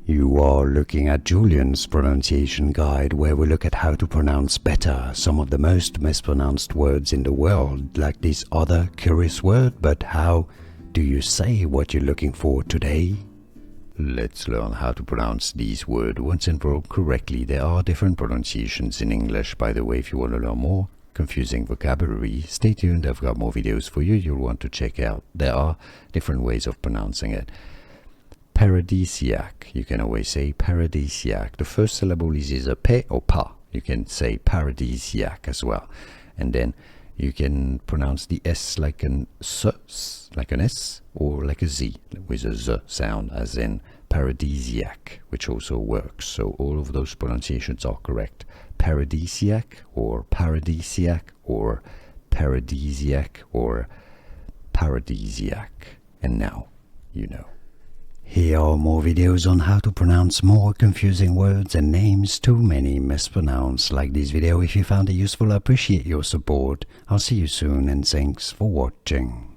You are looking at Julian's pronunciation guide, where we look at how to pronounce better some of the most mispronounced words in the world, like this other curious word. But how do you say what you're looking for today? Let's learn how to pronounce these words once and for all correctly. There are different pronunciations in English, by the way. If you want to learn more confusing vocabulary, stay tuned. I've got more videos for you you'll want to check out. There are different ways of pronouncing it. Paradisiac. You can always say paradisiac. The first syllable is either pe or pa. You can say paradisiac as well. And then you can pronounce the S like an S, like an S, or like a Z with a Z sound, as in paradisiac, which also works. So all of those pronunciations are correct. Paradisiac or paradisiac or paradisiac or paradisiac. And now you know. Here are more videos on how to pronounce more confusing words and names too many mispronounced. Like this video if you found it useful. I appreciate your support. I'll see you soon and thanks for watching.